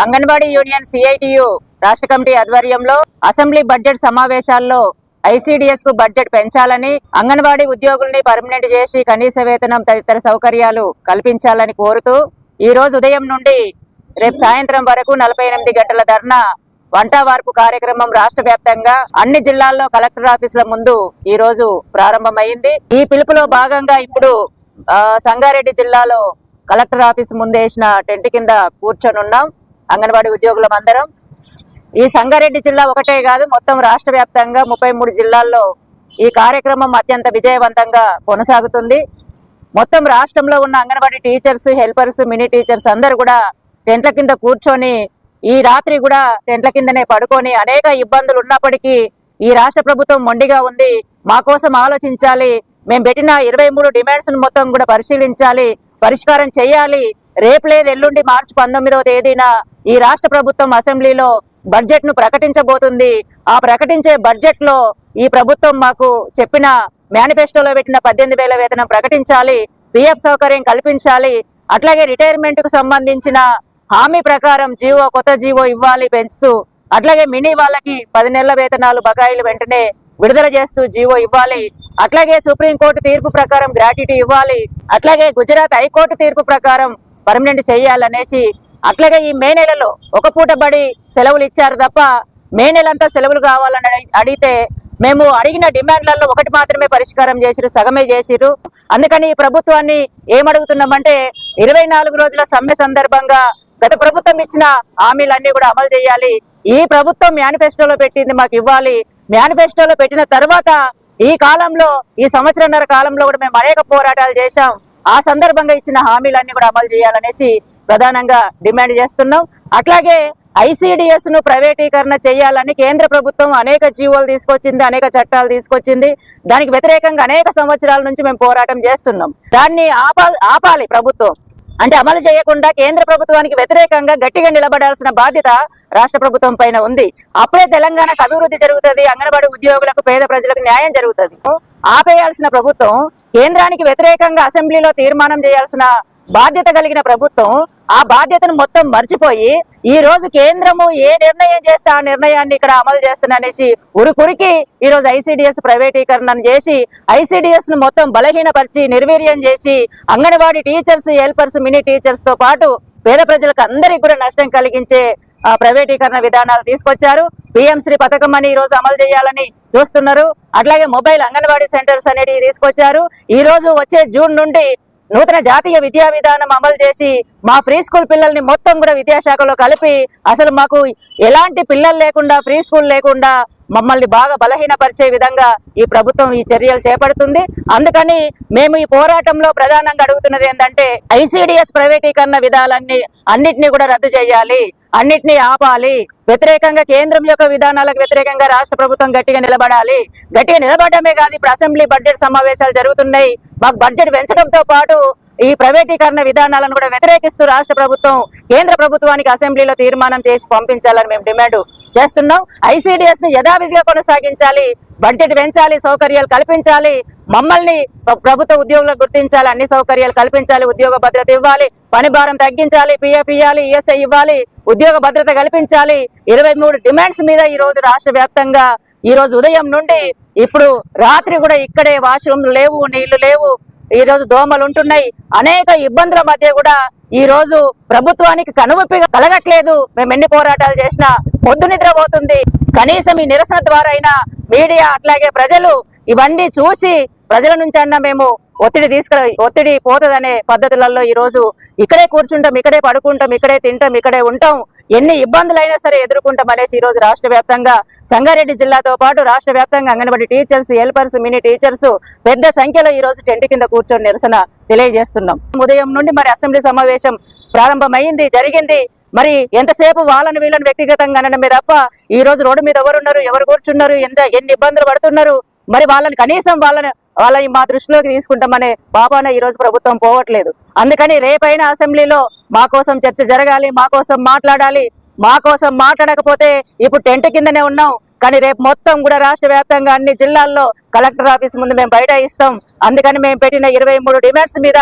Anganwadi union CITU రాష్ట్ర committee ఆధ్వర్యంలో assembly budget సమావేశాల్లో ఐసిడిఎస్ కు బడ్జెట్ పెంచాలని, అంగన్వాడీ ఉద్యోగుల్ని పర్మనెంట్ చేసి కనీస వేతనం తదితర సౌకర్యాలు కల్పించాలని కోరుతూ ఈ రోజు ఉదయం నుండి రేపు సాయంత్రం వరకు 48 గంటల ధర్నా వంటవార్పు కార్యక్రమం రాష్ట్ర వ్యాప్తంగా అన్ని జిల్లాల్లో కలెక్టర్ ఆఫీసుల ముందు ఈ రోజు ప్రారంభమైంది. ఈ పిలుపులో భాగంగా ఇప్పుడు సంగారెడ్డి జిల్లాలో కలెక్టర్ ఆఫీస్ ముందేసిన టెంట్ కింద కూర్చొనున్నాం అంగన్వాడీ ఉద్యోగులం అందరం. ఈ సంగారెడ్డి జిల్లా ఒకటే కాదు, మొత్తం రాష్ట్ర వ్యాప్తంగా 33 జిల్లాల్లో ఈ కార్యక్రమం అత్యంత విజయవంతంగా కొనసాగుతుంది. మొత్తం రాష్ట్రంలో ఉన్న anganwadi teachers, helpers, mini teachers అందరూ కూడా టెంట్ల కింద కూర్చొని ఈ రాత్రి కూడా టెంట్ల కిందనే పడుకొని అనేక ఇబ్బందులు ఉన్నప్పటికీ ఈ రాష్ట్ర ప్రభుత్వం మొండిగా ఉంది. మా కోసం ఆలోచించాలి, మేము పెట్టిన 23 డిమాండ్స్ మొత్తం కూడా పరిశీలించాలి, పరిష్కారం చేయాలి. రేపు లేదు ఎల్లుండి మార్చి 19వ తేదీన ఈ రాష్ట్ర ప్రభుత్వం అసెంబ్లీలో బడ్జెట్ ను ప్రకటించబోతుంది. ఆ ప్రకటించే బడ్జెట్ లో ఈ ప్రభుత్వం మాకు చెప్పిన మేనిఫెస్టోలో పెట్టిన 18,000 వేతనం ప్రకటించాలి, పిఎఫ్ సౌకర్యం కల్పించాలి, అట్లాగే రిటైర్మెంట్ కు సంబంధించిన హామీ ప్రకారం కొత్త జీవో ఇవ్వాలి పెంచుతూ, అట్లాగే మినీ వాళ్ళకి 10 నెలల వేతనాలు బకాయిలు వెంటనే విడుదల చేస్తూ జీవో ఇవ్వాలి, అట్లాగే సుప్రీంకోర్టు తీర్పు ప్రకారం గ్రాట్యుటీ ఇవ్వాలి, అట్లాగే గుజరాత్ హైకోర్టు తీర్పు ప్రకారం పర్మనెంట్ చేయాలనేసి, అట్లాగే ఈ మే నెలలో ఒక పూట బడి సెలవులు ఇచ్చారు తప్ప మే నెలంతా సెలవులు కావాలని అడిగితే మేము అడిగిన డిమాండ్లలో ఒకటి మాత్రమే పరిష్కారం చేసిరు, సగమే చేసిరు. అందుకని ఈ ప్రభుత్వాన్ని ఏమడుగుతున్నామంటే 24 రోజుల సమ్మె సందర్భంగా గత ప్రభుత్వం ఇచ్చిన హామీలన్నీ కూడా అమలు చేయాలి. ఈ ప్రభుత్వం మేనిఫెస్టోలో పెట్టింది మాకు ఇవ్వాలి. మేనిఫెస్టోలో పెట్టిన తర్వాత ఈ కాలంలో, ఈ సంవత్సరన్నర కాలంలో కూడా మేము అనేక పోరాటాలు చేశాం. ఆ సందర్భంగా ఇచ్చిన హామీలన్నీ కూడా అమలు చేయాలనేసి ప్రధానంగా డిమాండ్ చేస్తున్నాం. అట్లాగే ఐసిడిఎస్ ను ప్రైవేటీకరణ చేయాలని కేంద్ర ప్రభుత్వం అనేక జీవోలు తీసుకొచ్చింది, అనేక చట్టాలు తీసుకొచ్చింది. దానికి వ్యతిరేకంగా అనేక సంవత్సరాల నుంచి మేము పోరాటం చేస్తున్నాం. దాన్ని ఆపాలి ప్రభుత్వం. అంటే అమలు చేయకుండా కేంద్ర ప్రభుత్వానికి వ్యతిరేకంగా గట్టిగా నిలబడాల్సిన బాధ్యత రాష్ట్ర ప్రభుత్వం పైన ఉంది. అప్పుడే తెలంగాణకు అభివృద్ధి జరుగుతుంది, అంగన్వాడీ ఉద్యోగులకు, పేద ప్రజలకు న్యాయం జరుగుతుంది. ఆపేయాల్సిన ప్రభుత్వం, కేంద్రానికి వ్యతిరేకంగా అసెంబ్లీలో తీర్మానం చేయాల్సిన బాధ్యత కలిగిన ప్రభుత్వం ఆ బాధ్యతను మొత్తం మర్చిపోయి ఈ రోజు కేంద్రము ఏ నిర్ణయం చేస్తే ఆ నిర్ణయాన్ని ఇక్కడ అమలు చేస్తున్ననేసి ఉరుకురికి ఈ రోజు ఐసిడిఎస్ ప్రైవేటీకరణను చేసి ఐసిడిఎస్ ను మొత్తం బలహీనపరిచి నిర్వీర్యం చేసి anganwadi teachers, helpers, mini teachers తో పాటు పేద ప్రజలకు అందరికీ కూడా నష్టం కలిగించే ప్రైవేటీకరణ విధానాలు తీసుకొచ్చారు. పిఎంశ్రీ పథకం అని ఈ రోజు అమలు చేయాలని చూస్తున్నారు. అట్లాగే మొబైల్ అంగన్వాడీ సెంటర్స్ అనేది తీసుకొచ్చారు. ఈ రోజు వచ్చే జూన్ నుండి నూతన జాతీయ విద్యా విధానం అమలు చేసి మా ఫ్రీ స్కూల్ పిల్లల్ని మొత్తం కూడా విద్యాశాఖలో కలిపి అసలు మాకు ఎలాంటి పిల్లలు లేకుండా, ఫ్రీ స్కూల్ లేకుండా మమ్మల్ని బాగా బలహీనపరిచే విధంగా ఈ ప్రభుత్వం ఈ చర్యలు చేపడుతుంది. అందుకని మేము ఈ పోరాటంలో ప్రధానంగా అడుగుతున్నది ఏంటంటే ఐసిడిఎస్ ప్రైవేటీకరణ అన్నిటినీ కూడా రద్దు చేయాలి, అన్నిటినీ ఆపాలి. వ్యతిరేకంగా కేంద్రం యొక్క విధానాలకు వ్యతిరేకంగా రాష్ట్ర ప్రభుత్వం గట్టిగా నిలబడాలి. గట్టిగా నిలబడమే కాదు, ఇప్పుడు అసెంబ్లీ బడ్జెట్ సమావేశాలు జరుగుతున్నాయి. మాకు బడ్జెట్ పెంచడంతో పాటు ఈ ప్రైవేటీకరణ విధానాలను కూడా వ్యతిరేకిస్తూ రాష్ట్ర ప్రభుత్వం కేంద్ర ప్రభుత్వానికి అసెంబ్లీలో తీర్మానం చేసి పంపించాలని మేము డిమాండ్ చేస్తున్నాం. ఐసిడిఎస్ ను యథావిధిగా కొనసాగించాలి, బడ్జెట్ పెంచాలి, సౌకర్యాలు కల్పించాలి, మమ్మల్ని ప్రభుత్వ ఉద్యోగులకు గుర్తించాలి, అన్ని సౌకర్యాలు కల్పించాలి, ఉద్యోగ భద్రత ఇవ్వాలి, పని భారం తగ్గించాలి, పిఎఫ్ ఇవ్వాలి, ఈఎస్ఐ ఇవ్వాలి, ఉద్యోగ భద్రత కల్పించాలి. 23 డిమాండ్స్ మీద ఈ రోజు రాష్ట్ర వ్యాప్తంగా ఈ రోజు ఉదయం నుండి ఇప్పుడు రాత్రి కూడా ఇక్కడే వాష్రూమ్లు లేవు, నీళ్లు లేవు, ఈ రోజు దోమలు ఉంటున్నాయి. అనేక ఇబ్బందుల మధ్య కూడా ఈ రోజు ప్రభుత్వానికి కనువిప్పిగా కలగట్లేదు. మేము ఎన్ని పోరాటాలు చేసినా పొద్దు నిద్ర పోతుంది. కనీసం ఈ నిరసన ద్వారా అయినా మీడియా అట్లాగే ప్రజలు ఇవన్నీ చూసి ప్రజల నుంచి అన్నా మేము ఒత్తిడి పోతుందనే పద్ధతులలో ఈ రోజు ఇక్కడే కూర్చుంటాం, ఇక్కడే పడుకుంటాం, ఇక్కడే తింటాం, ఇక్కడే ఉంటాం, ఎన్ని ఇబ్బందులైనా సరే ఎదుర్కొంటాం అనేసి ఈ రోజు రాష్ట్ర వ్యాప్తంగా సంగారెడ్డి జిల్లాతో పాటు రాష్ట్ర వ్యాప్తంగా anganwadi teachers, helpers, mini teachers పెద్ద సంఖ్యలో ఈ రోజు టెంట్ కింద కూర్చొని నిరసన తెలియజేస్తున్నాం. ఉదయం నుండి మరి అసెంబ్లీ సమావేశం ప్రారంభమైంది, జరిగింది. మరి ఎంతసేపు వాళ్ళని వీళ్ళని వ్యక్తిగతంగా అనడమే తప్ప ఈ రోజు రోడ్డు మీద ఎవరున్నారు, ఎవరు కూర్చున్నారు, ఎన్ని ఇబ్బందులు పడుతున్నారు, మరి వాళ్ళని కనీసం వాళ్ళని మా దృష్టిలోకి తీసుకుంటామనే పాపాన ఈ రోజు ప్రభుత్వం పోవట్లేదు. అందుకని రేపైనా అసెంబ్లీలో మా కోసం చర్చ జరగాలి, మా కోసం మాట్లాడాలి. మా కోసం మాట్లాడకపోతే ఇప్పుడు టెంట్ కిందనే ఉన్నాం, కానీ రేపు మొత్తం కూడా రాష్ట్ర వ్యాప్తంగా అన్ని జిల్లాల్లో కలెక్టర్ ఆఫీస్ ముందు మేము బైఠాయిస్తాం. అందుకని మేము పెట్టిన 23 డిమాండ్స్ మీద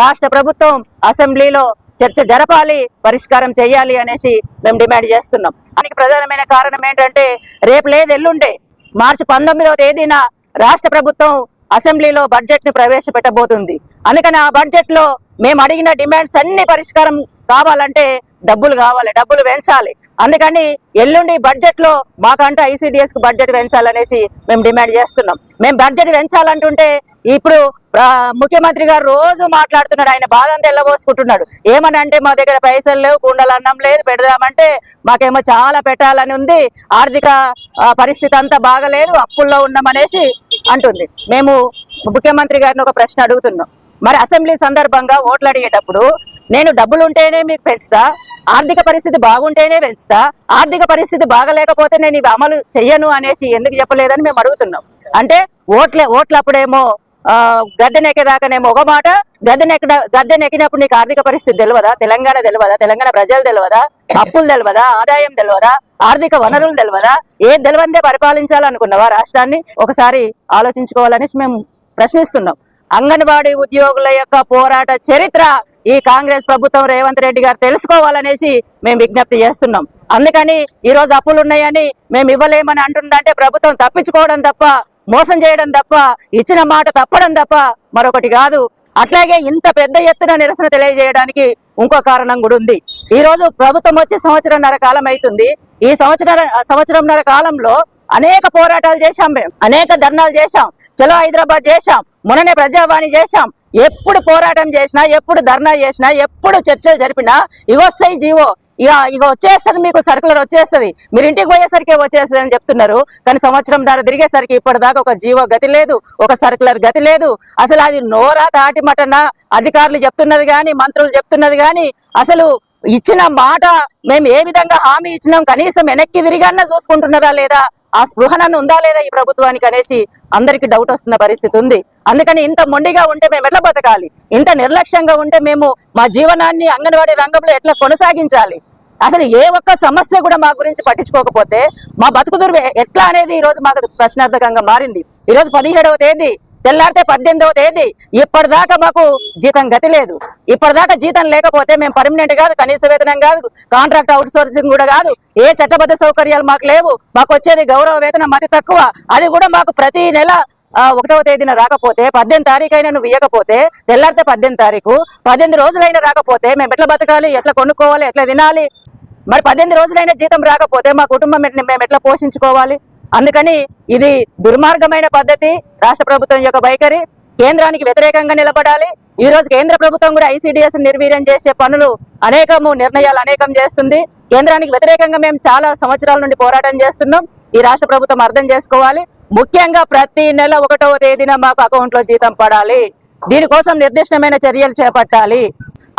రాష్ట్ర ప్రభుత్వం అసెంబ్లీలో చర్చ జరపాలి, పరిష్కారం చేయాలి అనేసి మేము డిమాండ్ చేస్తున్నాం. దానికి ప్రధానమైన కారణం ఏంటంటే రేపు లేదు ఎల్లుండే మార్చి 19వ తేదీన రాష్ట్ర ప్రభుత్వం అసెంబ్లీలో బడ్జెట్ ని ప్రవేశపెట్టబోతుంది. అందుకని ఆ బడ్జెట్ లో మేము అడిగిన డిమాండ్స్ అన్ని పరిష్కారం కావాలంటే డబ్బులు కావాలి, డబ్బులు పెంచాలి. అందుకని ఎల్లుండి బడ్జెట్ లో మాకంటూ ఐసిడిఎస్ కు బడ్జెట్ పెంచాలనేసి మేము డిమాండ్ చేస్తున్నాం. మేము బడ్జెట్ పెంచాలంటుంటే ఇప్పుడు ముఖ్యమంత్రి గారు రోజు మాట్లాడుతున్నాడు, ఆయన బాధ అంతా ఎల్లబోసుకుంటున్నాడు. ఏమని అంటే మా దగ్గర పైసలు లేవు, కుండలు అన్నం లేదు, పెడదామంటే మాకేమో చాలా పెట్టాలని ఉంది, ఆర్థిక పరిస్థితి అంతా బాగలేదు, అప్పుల్లో ఉన్నామనేసి అంటుంది. మేము ముఖ్యమంత్రి గారిని ఒక ప్రశ్న అడుగుతున్నాం, మరి అసెంబ్లీ సందర్భంగా ఓట్లు అడిగేటప్పుడు నేను డబ్బులు ఉంటేనే మీకు పెంచుతా, ఆర్థిక పరిస్థితి బాగుంటేనే పెంచుతా, ఆర్థిక పరిస్థితి బాగలేకపోతే నేను ఇవి అమలు చెయ్యను అనేసి ఎందుకు చెప్పలేదని మేము అడుగుతున్నాం. అంటే ఓట్లప్పుడేమో గద్దెనెక్కేదాకానేమో ఒక మాట, గద్దెనెక్కినప్పుడు నీకు ఆర్థిక పరిస్థితి తెలియదా, తెలంగాణ తెలియదా, తెలంగాణ ప్రజలు తెలియదా, అప్పులు తెలియదా, ఆదాయం తెలియదా, ఆర్థిక వనరులు తెలియదా, ఏం తెలియందే పరిపాలించాలనుకున్నావా రాష్ట్రాన్ని? ఒకసారి ఆలోచించుకోవాలనేసి మేము ప్రశ్నిస్తున్నాం. అంగన్వాడీ ఉద్యోగుల యొక్క పోరాట చరిత్ర ఈ కాంగ్రెస్ ప్రభుత్వం రేవంత్ రెడ్డి గారు తెలుసుకోవాలనేసి మేము విజ్ఞప్తి చేస్తున్నాం. అందుకని ఈ రోజు అప్పులు ఉన్నాయని మేము ఇవ్వలేమని అంటుందంటే ప్రభుత్వం తప్పించుకోవడం తప్ప, మోసం చేయడం తప్ప, ఇచ్చిన మాట తప్పడం తప్ప మరొకటి కాదు. అట్లాగే ఇంత పెద్ద ఎత్తున నిరసన తెలియజేయడానికి ఇంకో కారణం కూడా ఉంది. ఈ రోజు ప్రభుత్వం వచ్చి సంవత్సరంన్నర కాలం అవుతుంది. ఈ సంవత్సరంన్నర కాలంలో అనేక పోరాటాలు చేశాం, మేము అనేక ధర్నాలు చేశాం, చలో హైదరాబాద్ చేశాం, మొన్ననే ప్రజావాణి చేశాం. ఎప్పుడు పోరాటం చేసినా, ఎప్పుడు ధర్నా చేసినా, ఎప్పుడు చర్చలు జరిపినా ఇగొస్తాయి జీవో, ఇక వచ్చేస్తుంది, మీకు సర్కులర్ వచ్చేస్తుంది, మీరు ఇంటికి పోయేసరికి వచ్చేస్తుంది అని చెప్తున్నారు. కానీ సంవత్సరం దాకా తిరిగేసరికి ఇప్పటిదాకా ఒక జీవో గతి లేదు, ఒక సర్కులర్ గతి లేదు. అసలు అది నోరా తాటి మటన అధికారులు చెప్తున్నది కానీ, మంత్రులు చెప్తున్నది కానీ, అసలు ఇచ్చిన మాట మేము ఏ విధంగా హామీ ఇచ్చినాం కనీసం వెనక్కి తిరిగానే చూసుకుంటున్నారా లేదా, ఆ స్పృహనన్ను ఉందా లేదా ఈ ప్రభుత్వానికి అనేసి అందరికీ డౌట్ వస్తున్న పరిస్థితి ఉంది. అందుకని ఇంత మొండిగా ఉంటే మేము ఎట్లా బతకాలి, ఇంత నిర్లక్ష్యంగా ఉంటే మేము మా జీవనాన్ని అంగన్వాడీ రంగంలో ఎట్లా కొనసాగించాలి? అసలు ఏ ఒక్క సమస్య కూడా మా గురించి పట్టించుకోకపోతే మా బతుకుదురు ఎట్లా అనేది ఈ రోజు మాకు ప్రశ్నార్థకంగా మారింది. ఈ రోజు 17వ తేదీ తెల్లారితే 18వ తేదీ ఇప్పటిదాకా మాకు జీతం గతి లేదు. ఇప్పటిదాకా జీతం లేకపోతే మేము పర్మనెంట్ కాదు, కనీస వేతనం కాదు, కాంట్రాక్ట్ అవుట్ సోర్సింగ్ కూడా కాదు, ఏ చట్టబద్ధ సౌకర్యాలు మాకు లేవు. మాకు వచ్చేది గౌరవ వేతనం అతి తక్కువ. అది కూడా మాకు ప్రతి నెల 1వ తేదీన రాకపోతే, 18 తారీఖు అయినా నువ్వు ఇవ్వకపోతే, తెల్లారితే 18 తారీఖు 18 రోజులైనా రాకపోతే మేము ఎట్లా బతకాలి, ఎట్లా కొనుక్కోవాలి, ఎట్లా తినాలి? మరి 18 రోజులైనా జీతం రాకపోతే మా కుటుంబం మేము ఎట్లా పోషించుకోవాలి? అందుకని ఇది దుర్మార్గమైన పద్ధతి, రాష్ట్ర ప్రభుత్వం యొక్క వైఖరి. కేంద్రానికి వ్యతిరేకంగా నిలబడాలి. ఈ రోజు కేంద్ర ప్రభుత్వం కూడా ఐసిడిఎస్ నిర్వీర్యం చేసే పనులు నిర్ణయాలు అనేకం చేస్తుంది. కేంద్రానికి వ్యతిరేకంగా మేము చాలా సంవత్సరాల నుండి పోరాటం చేస్తున్నాం. ఈ రాష్ట్ర ప్రభుత్వం అర్థం చేసుకోవాలి. ముఖ్యంగా ప్రతి నెల 1వ తేదీన మాకు అకౌంట్ లో జీతం పడాలి. దీనికోసం నిర్దిష్టమైన చర్యలు చేపట్టాలి.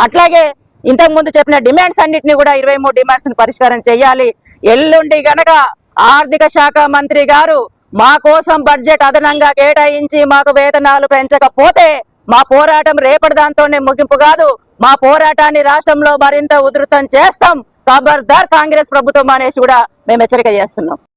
అట్లాగే ఇంతకు ముందు చెప్పిన డిమాండ్స్ అన్నింటినీ కూడా 23 డిమాండ్స్ పరిష్కారం చేయాలి. ఎల్లుండి గనక ఆర్థిక శాఖ మంత్రి గారు మా కోసం బడ్జెట్ అదనంగా కేటాయించి మాకు వేతనాలు పెంచకపోతే మా పోరాటం రేపటి దాంతోనే ముగింపు కాదు. మా పోరాటాన్ని రాష్ట్రంలో మరింత ఉధృతం చేస్తాం. ఖబర్దార్ కాంగ్రెస్ ప్రభుత్వం అనేసి కూడా మేము హెచ్చరిక చేస్తున్నాం.